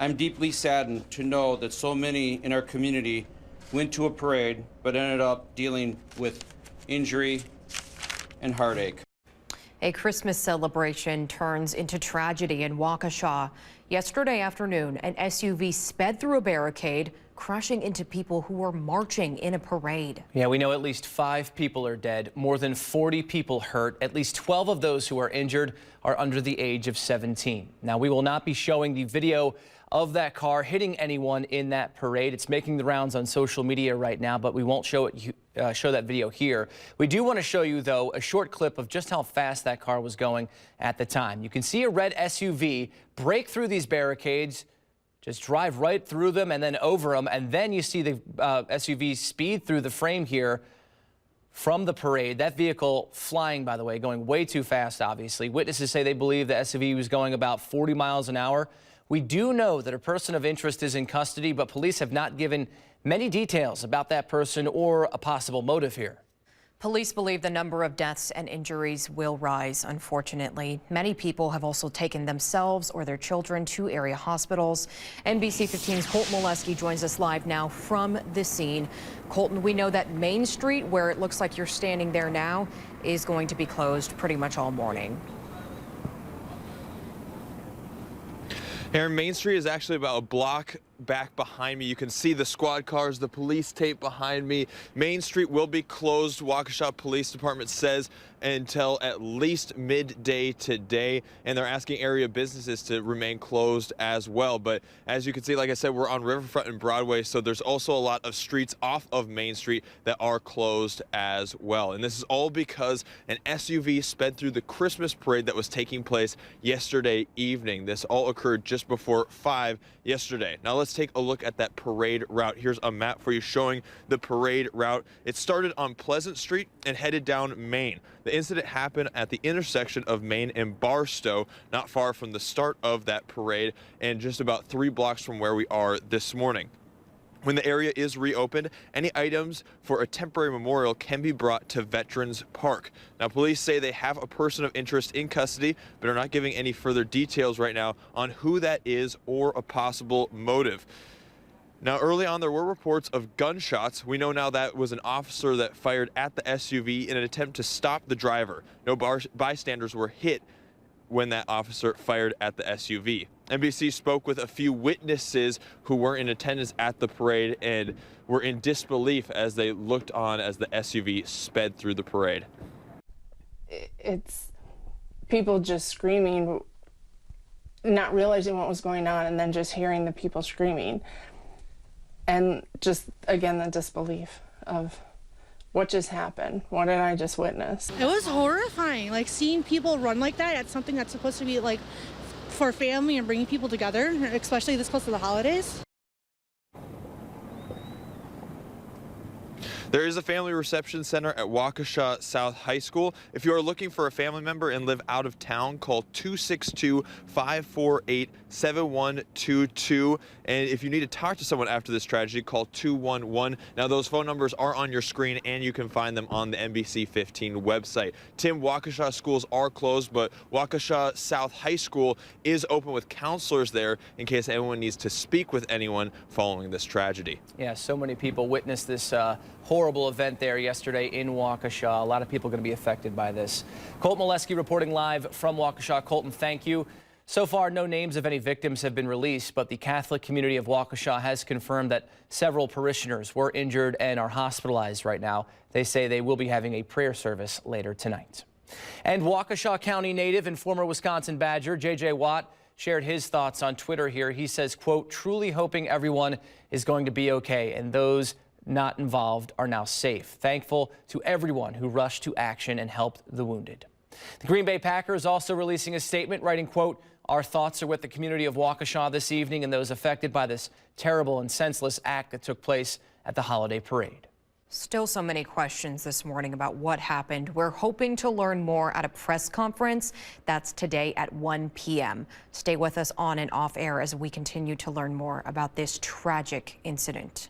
I'm deeply saddened to know that so many in our community went to a parade but ended up dealing with injury and heartache. A Christmas celebration turns into tragedy in Waukesha. Yesterday afternoon, an SUV sped through a barricade, crashing into people who were marching in a parade. Yeah, we know at least 5 people are dead, more than 40 people hurt. At least 12 of those who are injured are under the age of 17. Now, we will not be showing the video of that car hitting anyone in that parade. It's making the rounds on social media right now, but we won't show that video here. We do want to show you, though, a short clip of just how fast that car was going at the time. You can see a red SUV break through these barricades, just drive right through them and then over them, and then you see the SUV speed through the frame here from the parade. That vehicle flying, by the way, going way too fast, obviously. Witnesses say they believe the SUV was going about 40 miles an hour. We do know that a person of interest is in custody, but police have not given many details about that person or a possible motive here. Police believe the number of deaths and injuries will rise, unfortunately. Many people have also taken themselves or their children to area hospitals. NBC15's Colton Molesky joins us live now from the scene. Colton, we know that Main Street, where it looks like you're standing there now, is going to be closed pretty much all morning. Aaron, Main Street is actually about a block back behind me. You can see the squad cars, the police tape behind me. Main Street will be closed, Waukesha Police Department says, until at least midday today, and they're asking area businesses to remain closed as well. But as you can see, like I said, we're on Riverfront and Broadway, so there's also a lot of streets off of Main Street that are closed as well. And this is all because an SUV sped through the Christmas parade that was taking place yesterday evening. This all occurred just before 5 yesterday. Now let's take a look at that parade route. Here's a map for you showing the parade route. It started on Pleasant Street and headed down Main. The incident happened at the intersection of Main and Barstow, not far from the start of that parade and just about 3 blocks from where we are this morning. When the area is reopened, any items for a temporary memorial can be brought to Veterans Park. Now, police say they have a person of interest in custody, but are not giving any further details right now on who that is or a possible motive. Now, early on, there were reports of gunshots. We know now that was an officer that fired at the SUV in an attempt to stop the driver. No bystanders were hit when that officer fired at the SUV. NBC spoke with a few witnesses who were in attendance at the parade and were in disbelief as they looked on as the SUV sped through the parade. It's people just screaming, not realizing what was going on, and then just hearing the people screaming. And just, again, the disbelief of what just happened. What did I just witness? It was horrifying, like seeing people run like that at something that's supposed to be like for family and bringing people together, especially this close to the holidays. There is a family reception center at Waukesha South High School. If you are looking for a family member and live out of town, call 262-548-7122. And if you need to talk to someone after this tragedy, call 211. Now, those phone numbers are on your screen, and you can find them on the NBC15 website. Tim, Waukesha schools are closed, but Waukesha South High School is open with counselors there in case anyone needs to speak with anyone following this tragedy. Yeah, so many people witnessed this horrible event there yesterday in Waukesha. A lot of people going to be affected by this. Colton Molesky reporting live from Waukesha. Colton, thank you. So far, no names of any victims have been released, but the Catholic community of Waukesha has confirmed that several parishioners were injured and are hospitalized right now. They say they will be having a prayer service later tonight. And Waukesha County native and former Wisconsin Badger J.J. Watt shared his thoughts on Twitter here. He says, quote, truly hoping everyone is going to be okay and those not involved are now safe. Thankful to everyone who rushed to action and helped the wounded. The Green Bay Packers also releasing a statement writing, quote, our thoughts are with the community of Waukesha this evening and those affected by this terrible and senseless act that took place at the holiday parade. Still so many questions this morning about what happened. We're hoping to learn more at a press conference that's today at 1 p.m. Stay with us on and off air as we continue to learn more about this tragic incident.